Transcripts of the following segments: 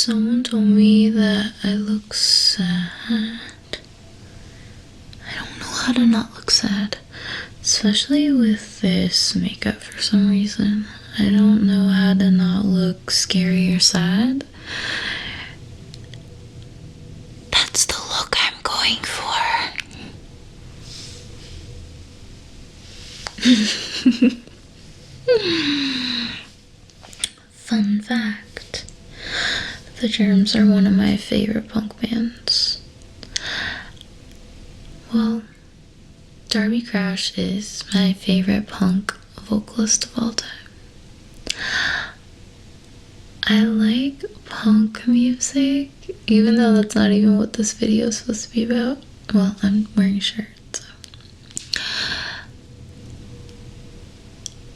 Someone told me that I look sad. I don't know how to not look sad, especially with this makeup for some reason. I don't know how to not look scary or sad. That's the look I'm going for. Fun fact. The Germs are one of my favorite punk bands. Well, Darby Crash is my favorite punk vocalist of all time. I like punk music, even though that's not even what this video is supposed to be about. Well, I'm wearing a shirt, so.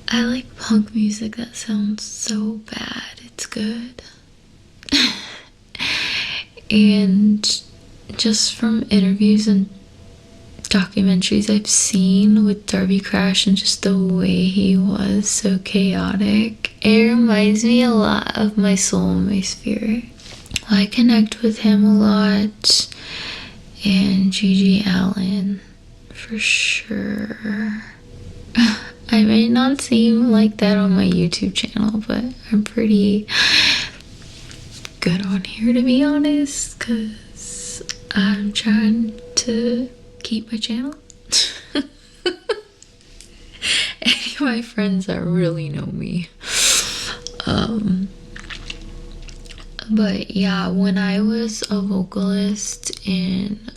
I like punk music that sounds so bad, it's good. And just from interviews and documentaries I've seen with Darby Crash and just the way he was so chaotic, it reminds me a lot of my soul and my spirit. I connect with him a lot, and Gigi Allen for sure. I may not seem like that on my YouTube channel, but I'm pretty good on here, to be honest, because I'm trying to keep my channel. Any of my friends that really know me. But yeah, when I was a vocalist in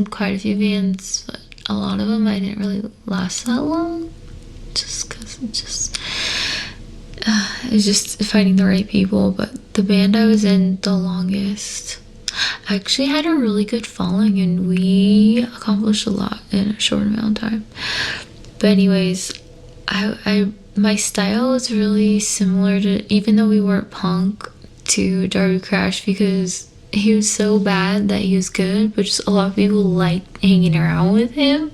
quite a few bands, but a lot of them I didn't really last that long, just because it was just finding the right people. But the band I was in the longest actually had a really good following, and we accomplished a lot in a short amount of time. But anyways, my style is really similar to, even though we weren't punk, to Darby Crash, because he was so bad that he was good, but just a lot of people liked hanging around with him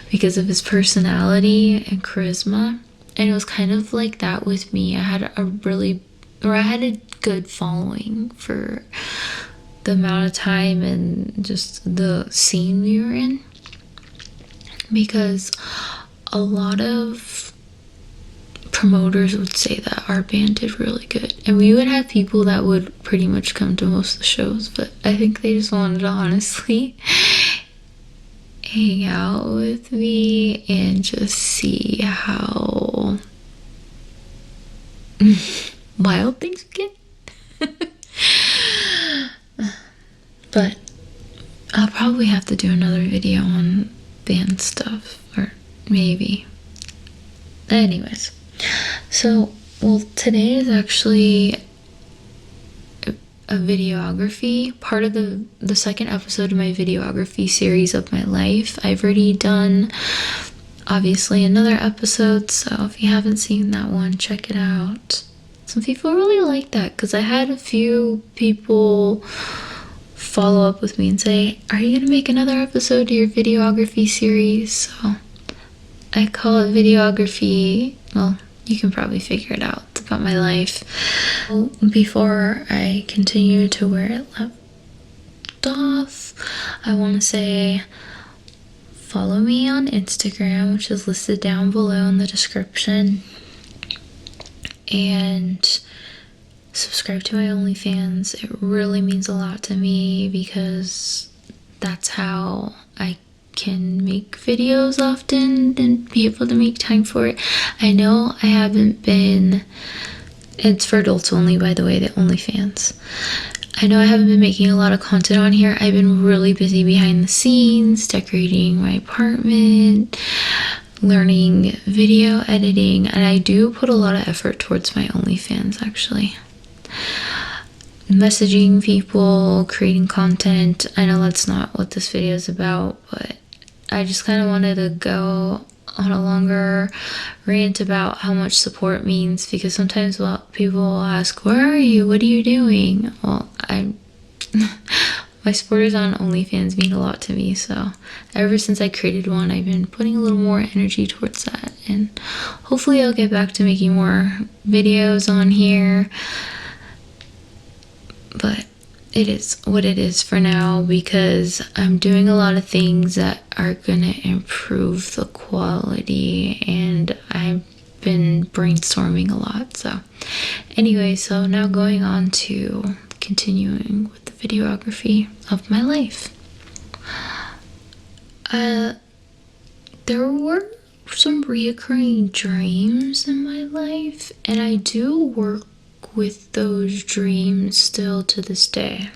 because of his personality and charisma. And it was kind of like that with me. I had a good following for the amount of time and just the scene we were in, because a lot of promoters would say that our band did really good, and we would have people that would pretty much come to most of the shows, but I think they just wanted to honestly hang out with me and just see how wild things get. But I'll probably have to do another video on band stuff, or maybe. Anyways, so, well, today is actually a videography, part of the second episode of my videography series of my life. I've already done, obviously, another episode, so if you haven't seen that one, check it out. Some people really like that, because I had a few people follow up with me and say, are you gonna make another episode to your videography series? So I call it videography. Well, you can probably figure it out. It's about my life. Before I continue to where it left off, I want to say follow me on Instagram, which is listed down below in the description, and subscribe to my OnlyFans. It really means a lot to me, because that's how I can make videos often and be able to make time for it. I know I haven't been, it's for adults only, by the way, the OnlyFans. I know I haven't been making a lot of content on here. I've been really busy behind the scenes, decorating my apartment, learning video editing, and I do put a lot of effort towards my OnlyFans, actually. Messaging people, creating content. I know that's not what this video is about, but I just kind of wanted to go on a longer rant about how much support means, because sometimes people will ask, where are you? What are you doing? Well, my supporters on OnlyFans mean a lot to me, so ever since I created one, I've been putting a little more energy towards that, and hopefully I'll get back to making more videos on here. but it is what it is for now, because I'm doing a lot of things that are gonna improve the quality, and I've been brainstorming a lot. So anyway, so now going on to continuing with the videography of my life. There were some reoccurring dreams in my life, and I do work with those dreams still to this day.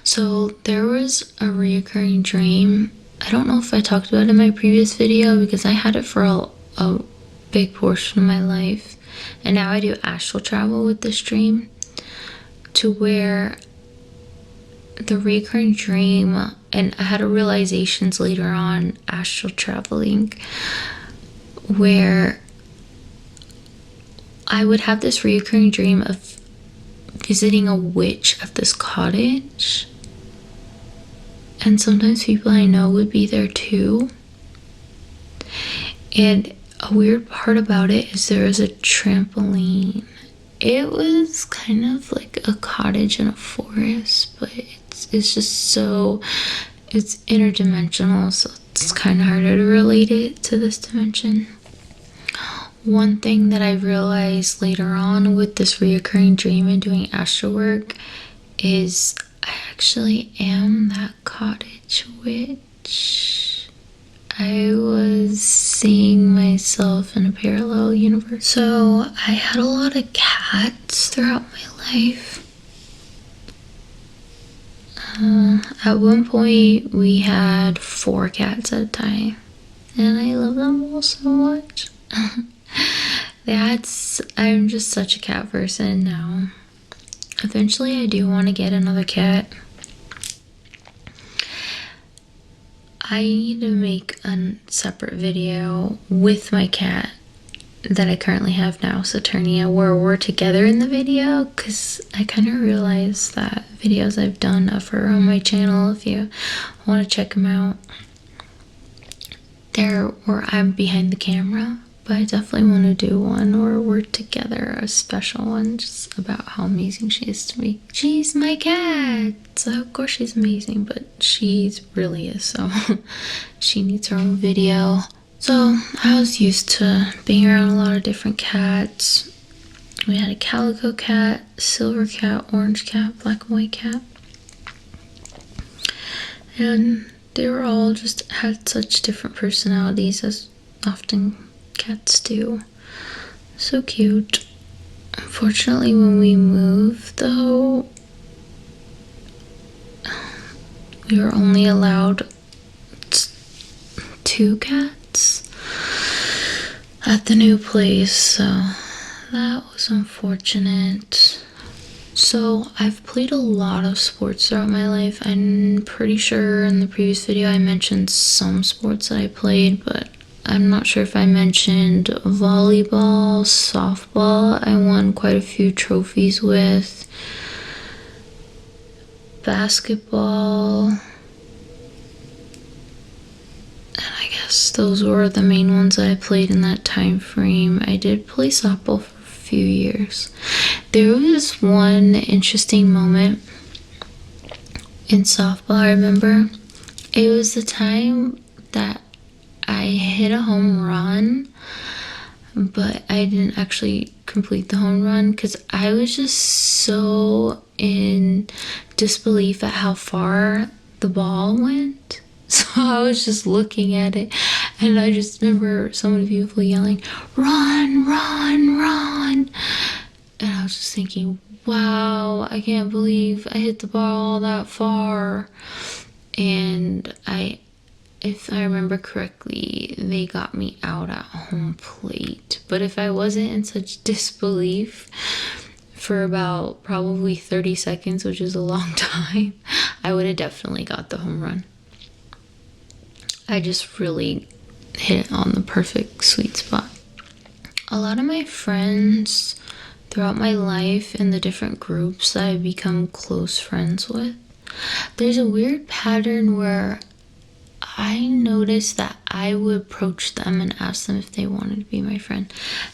So there was a reoccurring dream. I don't know if I talked about it in my previous video, because I had it for a big portion of my life, and now I do astral travel with this dream, to where the recurring dream, and I had a realizations later on astral traveling, where I would have this reoccurring dream of visiting a witch at this cottage, and sometimes people I know would be there too. And a weird part about it is there was a trampoline. It was kind of like a cottage in a forest, but it's just so, it's interdimensional, so it's kind of harder to relate it to this dimension. One thing that I realized later on with this reoccurring dream and doing astral work is I actually am that cottage witch. I was seeing myself in a parallel universe. So I had a lot of cats throughout my life. At one point we had 4 cats at a time, and I love them all so much. I'm just such a cat person now. Eventually I do want to get another cat. I need to make a separate video with my cat that I currently have now, Saturnia, where we're together in the video, because I kind of realized that videos I've done of her on my channel, if you want to check them out, they're where I'm behind the camera. But I definitely want to do one where we're together, a special one, just about how amazing she is to me. She's my cat! So of course she's amazing, but she really is, so she needs her own video. So I was used to being around a lot of different cats. We had a calico cat, silver cat, orange cat, black and white cat. And they were all just had such different personalities, as often cats do. So cute. Unfortunately, when we moved, though, we were only allowed 2 cats at the new place, so that was unfortunate. So I've played a lot of sports throughout my life. I'm pretty sure in the previous video I mentioned some sports that I played, but I'm not sure if I mentioned volleyball, softball. I won quite a few trophies with. Basketball. And I guess those were the main ones that I played in that time frame. I did play softball for a few years. There was one interesting moment in softball, I remember. It was the time that I hit a home run, but I didn't actually complete the home run because I was just so in disbelief at how far the ball went. So I was just looking at it, and I just remember so many people yelling, "Run, run, run!" And I was just thinking, wow, I can't believe I hit the ball that far. And if I remember correctly, they got me out at home plate. But if I wasn't in such disbelief for about probably 30 seconds, which is a long time, I would have definitely got the home run. I just really hit it on the perfect sweet spot. A lot of my friends throughout my life in the different groups that I've become close friends with, there's a weird pattern where I noticed that I would approach them and ask them if they wanted to be my friend.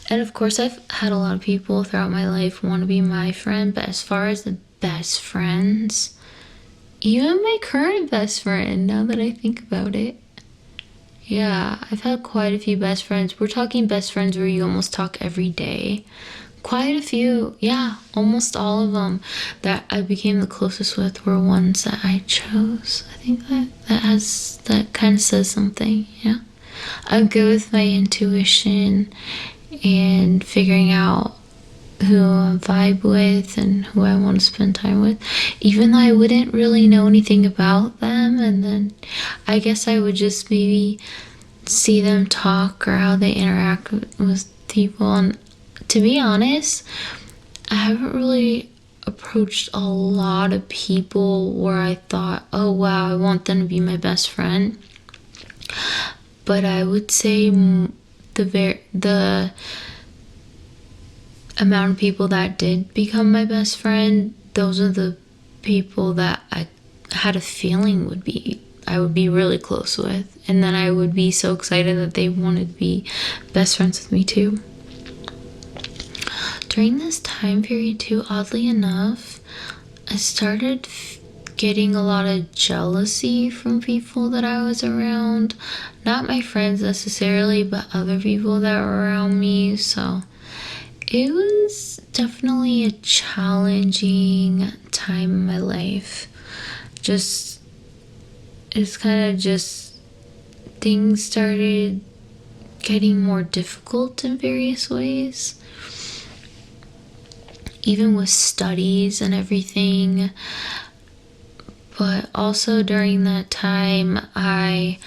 And of course, I've had a lot of people throughout my life want to be my friend, but as far as the best friends, even my current best friend, now that I think about it, yeah, I've had quite a few best friends. We're talking best friends where you almost talk every day. Quite a few, yeah, almost all of them that I became the closest with were ones that I chose. I think that kind of says something, yeah. I'm good with my intuition and figuring out who I vibe with and who I want to spend time with, even though I wouldn't really know anything about them. And then I guess I would just maybe see them talk or how they interact with people. And to be honest, I haven't really approached a lot of people where I thought, oh wow, I want them to be my best friend. But I would say the amount of people that did become my best friend, those are the people that I had a feeling I would be really close with, and then I would be so excited that they wanted to be best friends with me too. During this time period too, oddly enough, I started getting a lot of jealousy from people that I was around. Not my friends necessarily, but other people that were around me. So it was definitely a challenging time in my life. It's kind of just, things started getting more difficult in various ways. Even with studies and everything. But also during that time, I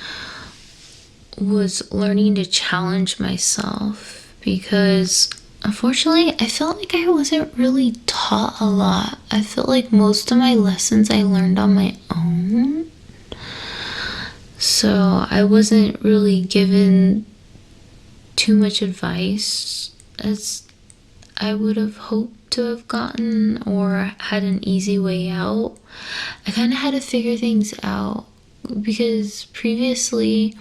was learning to challenge myself because unfortunately, I felt like I wasn't really taught a lot. I felt like most of my lessons I learned on my own. So I wasn't really given too much advice as I would have hoped to have gotten or had an easy way out. I kind of had to figure things out because previously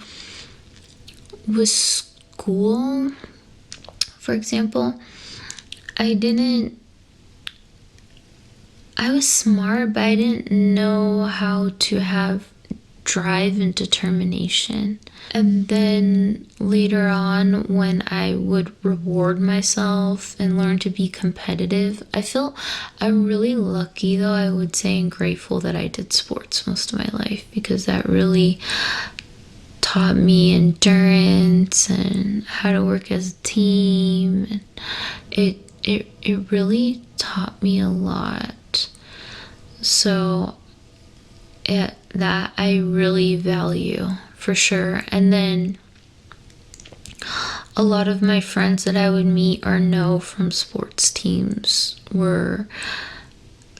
with school, for example, I was smart, but I didn't know how to have drive and determination. And then later on, when I would reward myself and learn to be competitive, I feel I'm really lucky, though, I would say, and grateful that I did sports most of my life, because that really taught me endurance and how to work as a team. And it really taught me a lot. So that I really value for sure. And then a lot of my friends that I would meet or know from sports teams were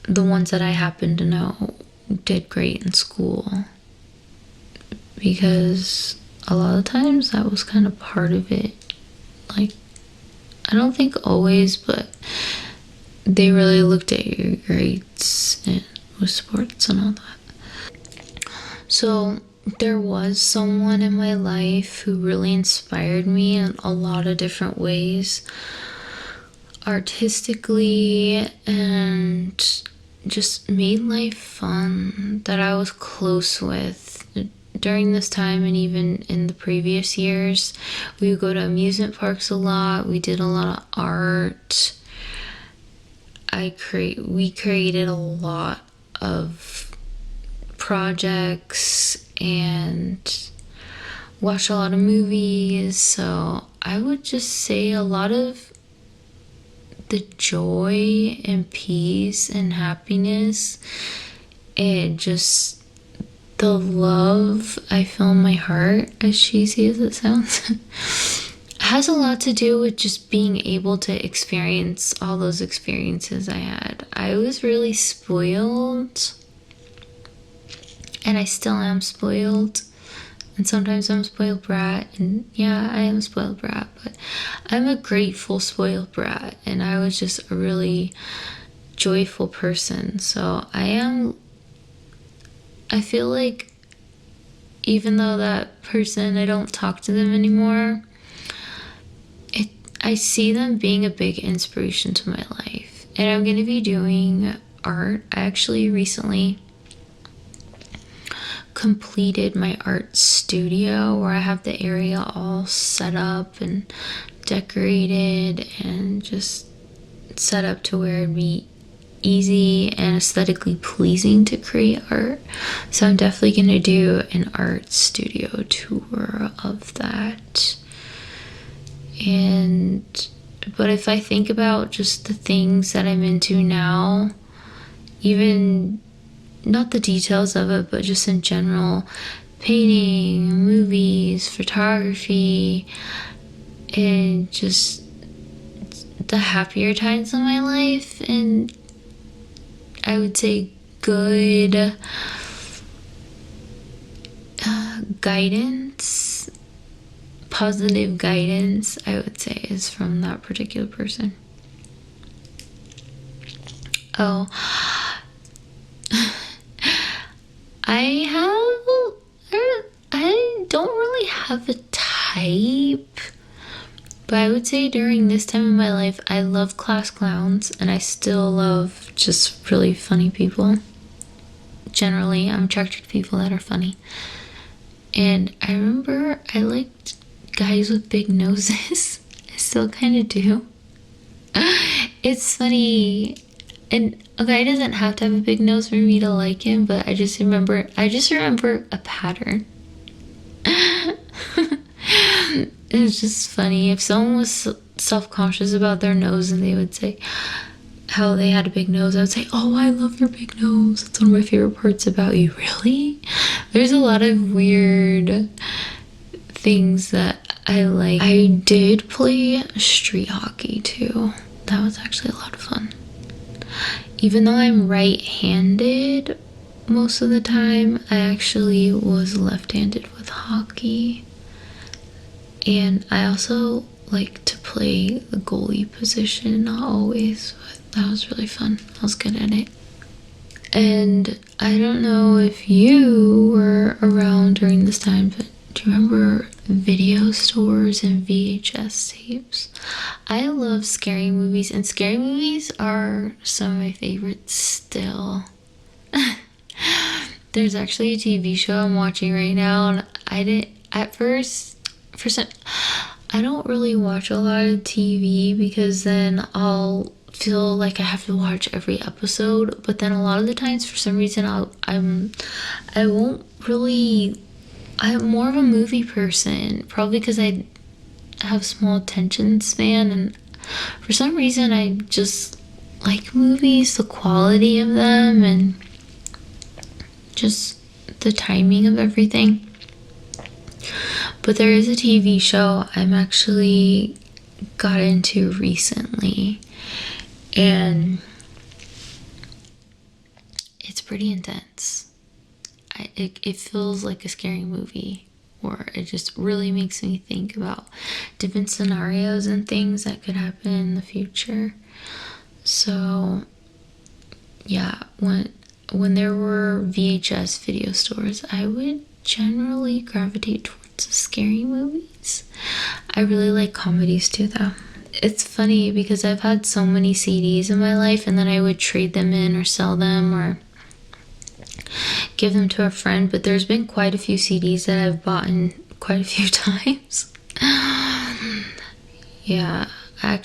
the ones that I happened to know did great in school, because a lot of times that was kind of part of it. Like, I don't think always, but they really looked at your grades and with sports and all that. So there was someone in my life who really inspired me in a lot of different ways, artistically, and just made life fun, that I was close with during this time. And even in the previous years, we would go to amusement parks a lot. We did a lot of art. We created a lot of projects and watched a lot of movies. So I would just say a lot of the joy and peace and happiness and just the love I feel in my heart, as cheesy as it sounds, has a lot to do with just being able to experience all those experiences I had. I was really spoiled, and I still am spoiled, and sometimes I'm a spoiled brat, and yeah, I am a spoiled brat, but I'm a grateful spoiled brat, and I was just a really joyful person. So I feel like even though that person, I don't talk to them anymore, I see them being a big inspiration to my life. And I'm going to be doing art. I actually recently completed my art studio where I have the area all set up and decorated and just set up to where it'd be easy and aesthetically pleasing to create art. So I'm definitely going to do an art studio tour of that. But if I think about just the things that I'm into now, even not the details of it, but just in general, painting, movies, photography, and just the happier times of my life, and I would say good guidance, positive guidance, I would say, is from that particular person. Oh, I don't really have a type, but I would say during this time of my life, I love class clowns, and I still love just really funny people. Generally, I'm attracted to people that are funny. And I remember I liked guys with big noses. I still kind of do. It's funny. And a guy doesn't have to have a big nose for me to like him, but I just remember a pattern. It's just funny. If someone was self-conscious about their nose and they would say how they had a big nose, I would say, oh, I love your big nose. It's one of my favorite parts about you. Really? There's a lot of weird things that I like. I did play street hockey too. That was actually a lot of fun. Even though I'm right-handed most of the time, I actually was left-handed with hockey. And I also like to play the goalie position, not always, but that was really fun. I was good at it. And I don't know if you were around during this time, but do you remember video stores and VHS tapes? I love scary movies, and scary movies are some of my favorites still. There's actually a TV show I'm watching right now, and I don't really watch a lot of TV because then I'll feel like I have to watch every episode. But then a lot of the times, for some reason, I'm more of a movie person, probably because I have small attention span, and for some reason I just like movies, the quality of them, and just the timing of everything. But there is a TV show I'm actually got into recently, and it's pretty intense. It feels like a scary movie, or it just really makes me think about different scenarios and things that could happen in the future. So yeah, when there were VHS video stores, I would generally gravitate towards the scary movies. I really like comedies too, though. It's funny because I've had so many CDs in my life, and then I would trade them in or sell them or give them to a friend, but there's been quite a few CDs that I've bought quite a few times. Yeah, I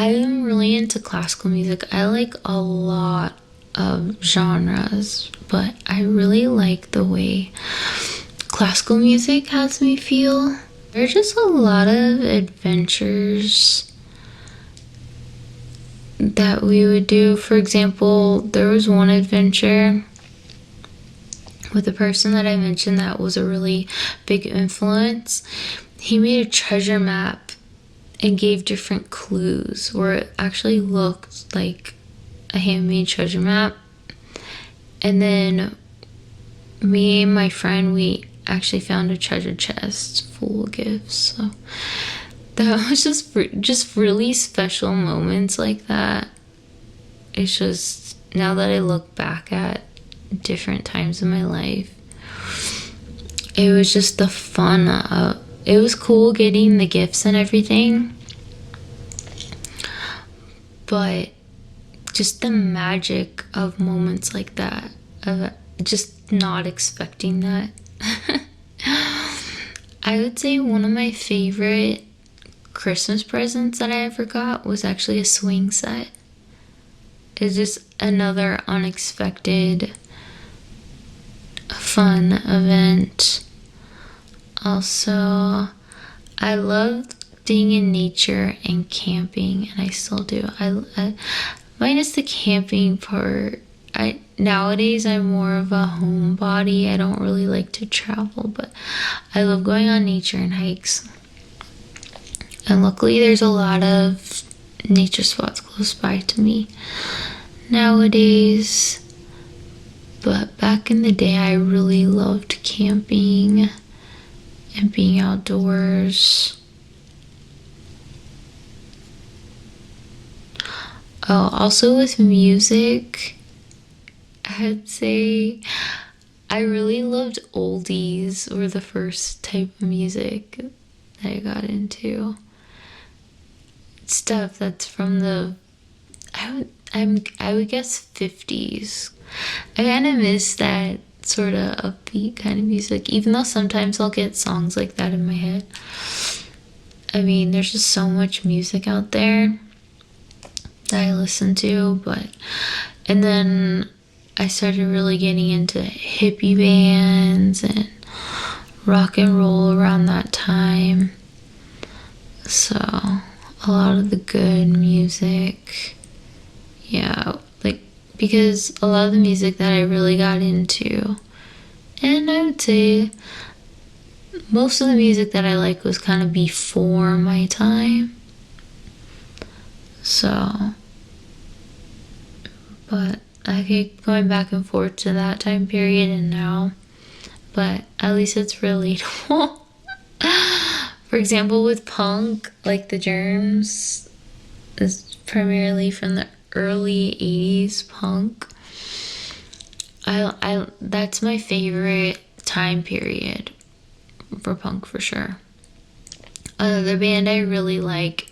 am really into classical music. I like a lot of genres, but I really like the way classical music has me feel. There are just a lot of adventures that we would do. For example, there was one adventure with the person that I mentioned that was a really big influence. He made a treasure map and gave different clues where it actually looked like a handmade treasure map. And then me and my friend, we actually found a treasure chest full of gifts. So that was just really special moments like that. It's just, now that I look back at different times in my life. It was just the fun of it. Was cool getting the gifts and everything, but just the magic of moments like that, of just not expecting that. I would say one of my favorite Christmas presents that I ever got was actually a swing set. It's just another unexpected fun event. Also, I love being in nature and camping, and I still do. I minus the camping part. Nowadays I'm more of a homebody. I don't really like to travel, but I love going on nature and hikes. And luckily there's a lot of nature spots close by to me nowadays. But back in the day, I really loved camping and being outdoors. Oh, also with music, I'd say I really loved oldies, or the first type of music that I got into. Stuff that's from the, I would guess 50s. I kind of miss that sort of upbeat kind of music, even though sometimes I'll get songs like that in my head. I mean, there's just so much music out there that I listen to, and then I started really getting into hippie bands and rock and roll around that time. So, a lot of the good music. Yeah, because a lot of the music that I really got into, and I would say most of the music that I like was kind of before my time. So, but I keep going back and forth to that time period and now, but at least it's relatable. For example, with punk, like the Germs is primarily from the early 80s punk. I that's my favorite time period for punk for sure. Another band I really like,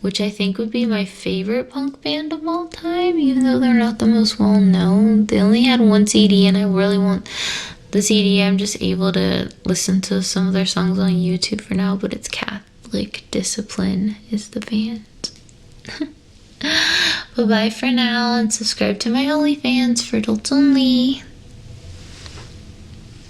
which I think would be my favorite punk band of all time, even though they're not the most well known. They only had one CD, and I really want the CD. I'm just able to listen to some of their songs on YouTube for now, but it's Catholic Discipline is the band. Bye-bye for now, and subscribe to my OnlyFans for adults only.